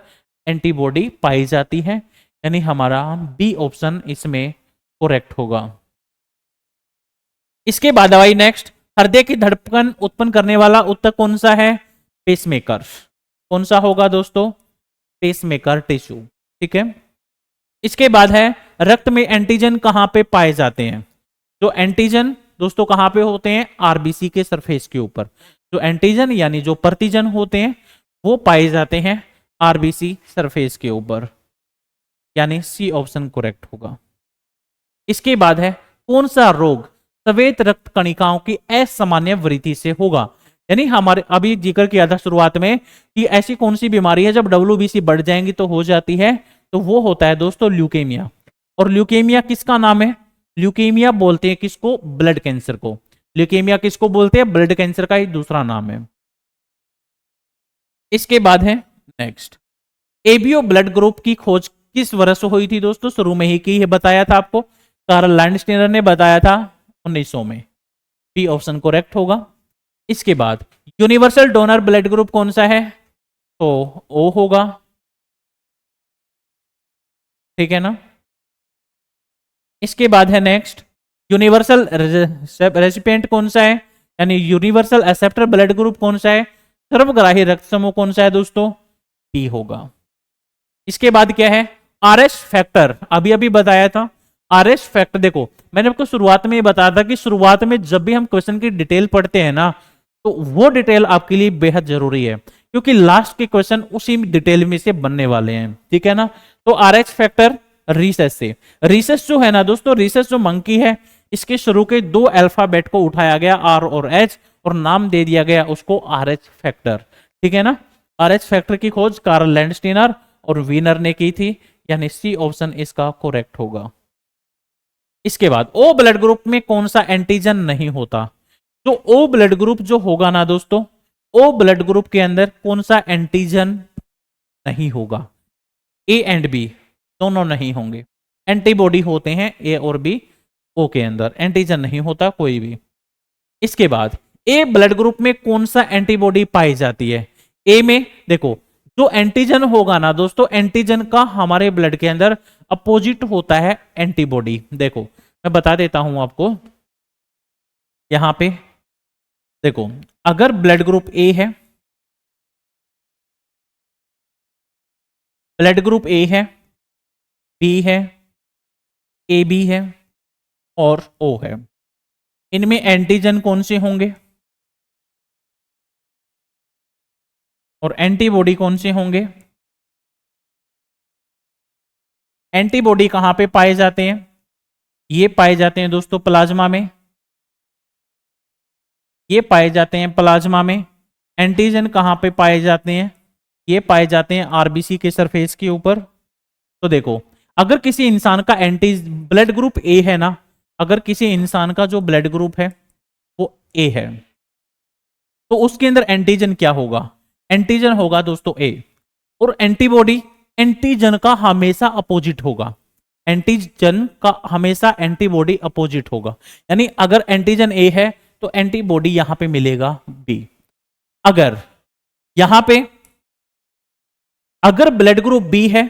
एंटीबॉडी पाई जाती है, यानी हमारा बी ऑप्शन इसमें करेक्ट होगा। इसके बाद दवाई नेक्स्ट, हृदय की धड़कन उत्पन्न करने वाला ऊतक कौन सा है, पेसमेकर। कौन सा होगा दोस्तों, पेसमेकर टिश्यू, ठीक है। इसके बाद है, रक्त में एंटीजन कहां पे पाए जाते हैं, जो एंटीजन दोस्तों कहां पे होते हैं, आरबीसी के सरफेस के ऊपर। जो एंटीजन यानी जो प्रतिजन होते हैं वो पाए जाते हैं आरबीसी सरफेस के ऊपर, यानी सी ऑप्शन करेक्ट होगा। इसके बाद है, कौन सा रोग श्वेत रक्त कणिकाओं की असामान्य वृद्धि से होगा, यानी हमारे अभी जिक्र किया था शुरुआत में कि ऐसी कौन सी बीमारी है जब WBC बढ़ जाएंगी तो हो जाती है, तो वो होता है दोस्तों ल्यूकेमिया। और ल्यूकेमिया किसका नाम है, ल्यूकेमिया बोलते हैं किसको, ब्लड कैंसर को। ल्यूकेमिया किसको बोलते हैं, ब्लड कैंसर का ही दूसरा नाम है। इसके बाद है नेक्स्ट, एबीओ ब्लड ग्रुप की खोज किस वर्ष हुई थी दोस्तों, शुरू में ही की है, बताया था आपको, कार्ल लैंडस्टीनर ने बताया था 1900 में, बी ऑप्शन करेक्ट होगा। इसके बाद यूनिवर्सल डोनर ब्लड ग्रुप कौन सा है, तो ओ होगा, ठीक है ना। इसके बाद है नेक्स्ट, यूनिवर्सल रेसिपिएंट कौन सा है, यानी यूनिवर्सल एक्सेप्टर ब्लड ग्रुप कौन सा है, सर्वग्राही रक्त समूह कौन सा है दोस्तों, बी होगा। इसके बाद क्या है, आरएस फैक्टर, अभी अभी बताया था आरएस फैक्टर। देखो मैंने आपको शुरुआत में ये बताया था कि शुरुआत में जब भी हम क्वेश्चन की डिटेल पढ़ते हैं ना, तो वो डिटेल आपके लिए बेहद जरूरी है, क्योंकि लास्ट के क्वेश्चन उसी डिटेल में से बनने वाले हैं, ठीक है ना। तो आरएच फैक्टर रीसेस से, रीसेस जो है ना दोस्तों, रीसेस जो मंकी है, इसके शुरू के 2 अल्फाबेट को उठाया गया आर और एच, और नाम दे दिया गया उसको आरएच फैक्टर, ठीक है ना। आरएच फैक्टर की खोज कार्ल लैंडस्टीनर और वीनर ने की थी, यानी सी ऑप्शन इसका करेक्ट होगा। इसके बाद ओ ब्लड ग्रुप में कौन सा एंटीजन नहीं होता, तो ओ ब्लड ग्रुप जो होगा ना दोस्तों, ओ ब्लड ग्रुप के अंदर कौन सा एंटीजन नहीं होगा, ए एंड बी दोनों नहीं होंगे, एंटीबॉडी होते हैं ए और बी, ओ के अंदर एंटीजन नहीं होता कोई भी। इसके बाद ए ब्लड ग्रुप में कौन सा एंटीबॉडी पाई जाती है, ए में देखो जो एंटीजन होगा ना दोस्तों, एंटीजन का हमारे ब्लड के अंदर अपोजिट होता है एंटीबॉडी। देखो मैं बता देता हूं आपको, यहां पे देखो, अगर ब्लड ग्रुप ए है, ब्लड ग्रुप ए है, बी है, ए बी है और ओ है, इनमें एंटीजन कौन से होंगे और एंटीबॉडी कौन से होंगे। एंटीबॉडी कहां पे पाए जाते हैं, ये पाए जाते हैं दोस्तों प्लाज्मा में, ये पाए जाते हैं प्लाज्मा में। एंटीजन कहां पे पाए जाते हैं, ये पाए जाते हैं आरबीसी के सरफेस के ऊपर। तो देखो अगर किसी इंसान का एंटी ब्लड ग्रुप ए है ना, अगर किसी इंसान का जो ब्लड ग्रुप है वो ए है, तो उसके अंदर एंटीजन क्या होगा, एंटीजन होगा दोस्तों ए, और एंटीबॉडी एंटीजन का हमेशा अपोजिट होगा, एंटीजन का हमेशा एंटीबॉडी अपोजिट होगा, यानी अगर एंटीजन ए है तो एंटीबॉडी यहां पे मिलेगा बी। अगर यहां पे अगर ब्लड ग्रुप बी है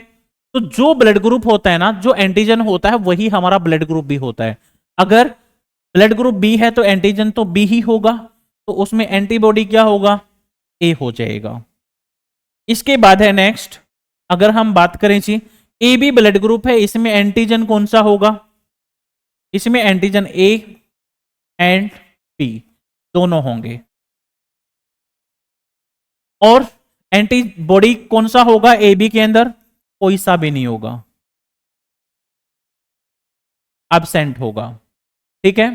तो जो ब्लड ग्रुप होता है ना, जो एंटीजन होता है वही हमारा ब्लड ग्रुप भी होता है। अगर ब्लड ग्रुप बी है तो एंटीजन तो बी ही होगा, तो उसमें एंटीबॉडी क्या होगा, ए हो जाएगा। इसके बाद है नेक्स्ट, अगर हम बात करें जी ए बी ब्लड ग्रुप है, इसमें एंटीजन कौन सा होगा? इसमें एंटीजन ए एंड बी दोनों होंगे। और एंटीबॉडी कौन सा होगा ए बी के अंदर? कोई सा भी नहीं होगा, एब्सेंट होगा। ठीक है,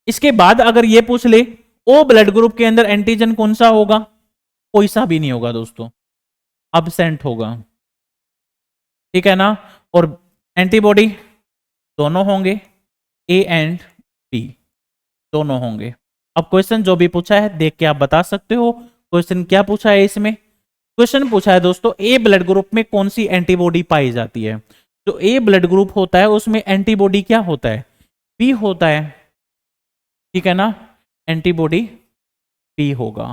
इसके बाद अगर ये पूछ ले ओ ब्लड ग्रुप के अंदर एंटीजन कौन सा होगा? कोई सा भी नहीं होगा दोस्तों, एब्सेंट होगा। ठीक है ना? और एंटीबॉडी दोनों होंगे, ए एंड बी दोनों होंगे। अब क्वेश्चन जो भी पूछा है देख के आप बता सकते हो क्वेश्चन क्या पूछा है। इसमें क्वेश्चन पूछा है दोस्तों, ए ब्लड ग्रुप में कौन सी एंटीबॉडी पाई जाती है? जो ए ब्लड ग्रुप होता है उसमें एंटीबॉडी क्या होता है? बी होता है। ठीक है ना? एंटीबॉडी बी होगा।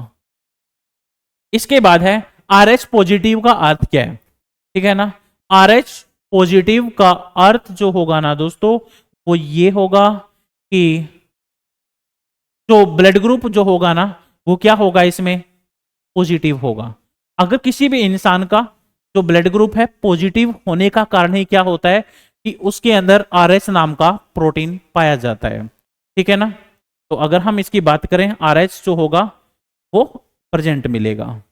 इसके बाद है आर एच पॉजिटिव का अर्थ क्या है? ठीक है ना? आर एच पॉजिटिव का अर्थ जो होगा ना दोस्तों, वो ये होगा कि जो ब्लड ग्रुप जो होगा ना वो क्या होगा? इसमें पॉजिटिव होगा। अगर किसी भी इंसान का जो ब्लड ग्रुप है पॉजिटिव होने का कारण ही क्या होता है कि उसके अंदर आर एच नाम का प्रोटीन पाया जाता है। ठीक है ना? तो अगर हम इसकी बात करें आर एच जो होगा वो प्रेजेंट मिलेगा।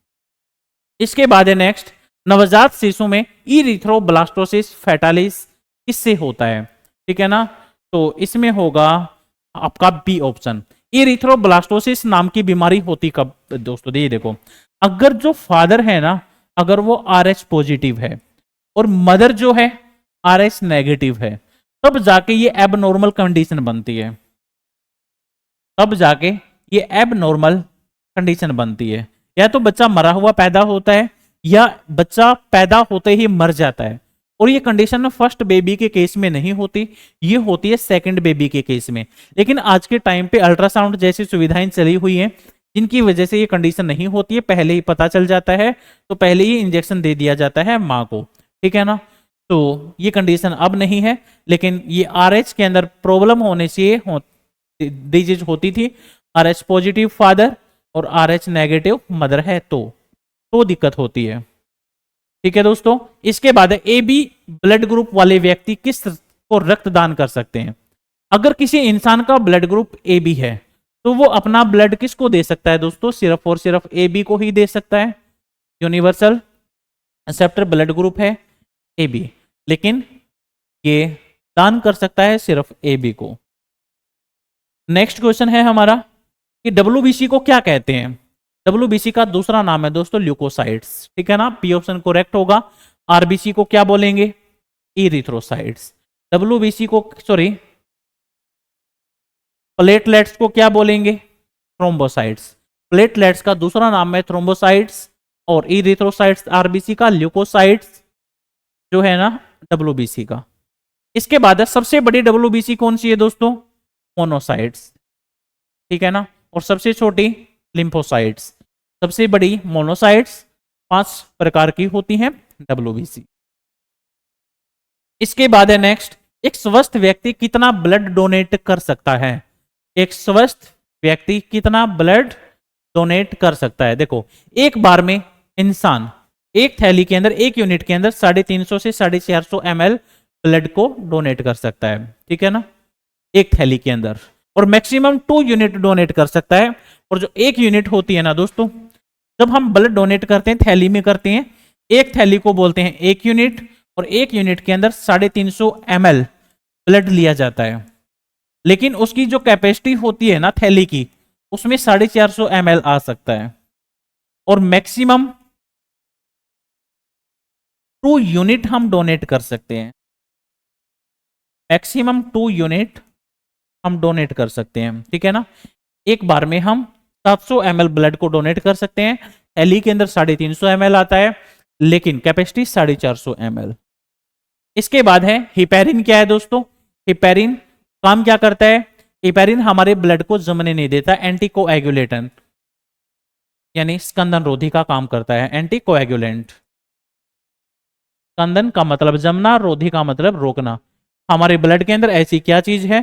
इसके बाद है नेक्स्ट, नवजात शिशु में इरिथ्रोब्लास्टोसिस फैटालिस किससे होता है? ठीक है ना? तो इसमें होगा आपका बी ऑप्शन। इरिथ्रोब्लास्टोसिस नाम की बीमारी होती कब दोस्तों? ये देखो, अगर जो फादर है ना अगर वो आर एच पॉजिटिव है और मदर जो है आर एच नेगेटिव है, तब जाके ये एबनॉर्मल कंडीशन बनती है। तब जाके ये एबनॉर्मल कंडीशन बनती है। या तो बच्चा मरा हुआ पैदा होता है या बच्चा पैदा होते ही मर जाता है। और ये कंडीशन फर्स्ट बेबी के केस में नहीं होती, ये होती है सेकंड बेबी के केस में। लेकिन आज के टाइम पे अल्ट्रासाउंड जैसी सुविधाएं चली हुई हैं जिनकी वजह से ये कंडीशन नहीं होती है, पहले ही पता चल जाता है, तो पहले ही इंजेक्शन दे दिया जाता है माँ को। ठीक है ना? तो ये कंडीशन अब नहीं है, लेकिन ये आर एच के अंदर प्रॉब्लम होने से डिजीज होती थी। आर एच पॉजिटिव फादर और आर एच नेगेटिव मदर है तो दिक्कत होती है। ठीक है दोस्तों, इसके बाद ए बी ब्लड ग्रुप वाले व्यक्ति किस को रक्तदान कर सकते हैं? अगर किसी इंसान का ब्लड ग्रुप ए बी है तो वो अपना ब्लड किसको दे सकता है दोस्तों? सिर्फ और सिर्फ ए बी को ही दे सकता है। यूनिवर्सल एक्सेप्टर ब्लड ग्रुप है ए बी, लेकिन ये दान कर सकता है सिर्फ ए बी को। नेक्स्ट क्वेश्चन है हमारा कि डब्ल्यूबीसी को क्या कहते हैं? डब्ल्यूबीसी का दूसरा नाम है दोस्तों ल्यूकोसाइट्स। ठीक है ना? पी ऑप्शन करेक्ट होगा। आरबीसी को क्या बोलेंगे? इरिथ्रोसाइट्स। डब्ल्यूबीसी को सॉरी प्लेटलेट्स को क्या बोलेंगे? थ्रोम्बोसाइट्स। प्लेटलेट्स का दूसरा नाम है थ्रोम्बोसाइट्स और इरिथ्रोसाइट्स आरबीसी का, ल्यूकोसाइट्स जो है ना डब्ल्यूबीसी का। इसके बाद सबसे बड़ी डब्ल्यूबीसी कौन सी है दोस्तों? मोनोसाइट्स। ठीक है ना? और सबसे छोटी लिम्फोसाइट्स। सबसे बड़ी मोनोसाइट्स 5 प्रकार की होती हैं डब्ल्यूबीसी। इसके बाद है नेक्स्ट, एक स्वस्थ व्यक्ति कितना ब्लड डोनेट कर सकता है? एक स्वस्थ व्यक्ति कितना ब्लड डोनेट कर सकता है? देखो, एक बार में इंसान एक थैली के अंदर, एक यूनिट के अंदर 350 से 450 ml ब्लड को डोनेट कर सकता है। ठीक है ना? एक थैली के अंदर, और मैक्सिमम 2 यूनिट डोनेट कर सकता है। और जो एक यूनिट होती है ना दोस्तों, जब हम ब्लड डोनेट करते हैं थैली में करते हैं, एक थैली को बोलते हैं एक यूनिट, और एक यूनिट के अंदर 350 ml ब्लड लिया जाता है। लेकिन उसकी जो कैपेसिटी होती है ना थैली की, उसमें 450 ml आ सकता है। और मैक्सिमम 2 यूनिट हम डोनेट कर सकते हैं। मैक्सिमम 2 यूनिट हम डोनेट कर सकते हैं। ठीक है ना? एक बार में हम 700 ml ब्लड को डोनेट कर सकते हैं। थैली के अंदर 350 ml आता है, लेकिन कैपेसिटी 450 ml। इसके बाद है हिपेरिन। क्या है दोस्तों? हिपेरिन काम क्या करता है? हिपेरिन हमारे ब्लड को जमने नहीं देता, एंटीकोएगुलेटेंट यानी स्कंदन रोधी का काम करता है। एंटीकोएगुलेंट, स्कंदन का मतलब जमना, रोधी का मतलब रोकना। हमारे ब्लड के अंदर ऐसी क्या चीज है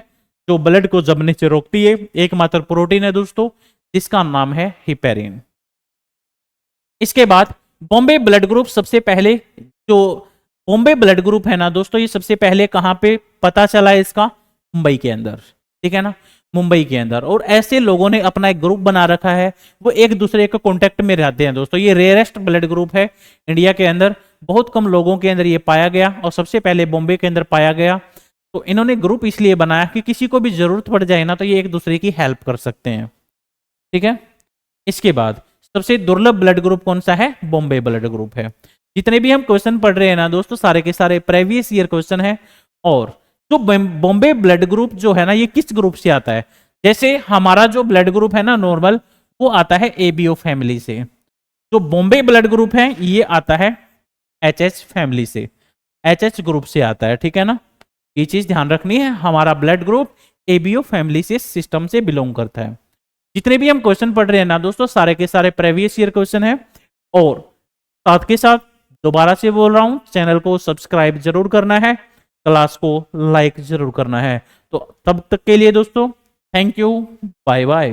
जो ब्लड को जमने से रोकती है? एकमात्र प्रोटीन है दोस्तों, जिसका नाम है हिपेरिन। इसके बाद बॉम्बे ब्लड ग्रुप सबसे पहले जो बॉम्बे ब्लड ग्रुप है ना दोस्तों, ये सबसे पहले कहाँ पे पता चला है इसका? मुंबई के अंदर, ठीक है ना, मुंबई के अंदर। और ऐसे लोगों ने अपना एक ग्रुप बना रखा है, वो एक दूसरे के कांटेक्ट में रहते हैं दोस्तों। ये रेयरेस्ट ब्लड ग्रुप है इंडिया के अंदर, बहुत कम लोगों के अंदर ये पाया गया और सबसे पहले बॉम्बे के अंदर पाया गया। तो इन्होंने ग्रुप इसलिए बनाया कि किसी को भी जरूरत पड़ जाए ना तो ये एक दूसरे की हेल्प कर सकते हैं, ठीक है। इसके बाद सबसे दुर्लभ ब्लड ग्रुप कौन सा है? बॉम्बे ब्लड ग्रुप है। जितने भी हम क्वेश्चन पढ़ रहे हैं ना दोस्तों, सारे के सारे प्रीवियस ईयर क्वेश्चन है। और जो बॉम्बे ब्लड ग्रुप जो है ना, ये किस ग्रुप से आता है? जैसे हमारा जो ब्लड ग्रुप है ना नॉर्मल, वो आता है एबीओ फैमिली से। जो बॉम्बे ब्लड ग्रुप है ये आता है एचएच फैमिली से, एचएच ग्रुप से आता है, ठीक है ना। ये चीज ध्यान रखनी है, हमारा ब्लड ग्रुप एबीओ फैमिली से सिस्टम से बिलोंग करता है। जितने भी हम क्वेश्चन पढ़ रहे हैं ना दोस्तों, सारे के सारे प्रीवियस ईयर क्वेश्चन है। और साथ के साथ दोबारा से बोल रहा हूं, चैनल को सब्सक्राइब जरूर करना है, क्लास को लाइक जरूर करना है। तो तब तक के लिए दोस्तों थैंक यू, बाय बाय।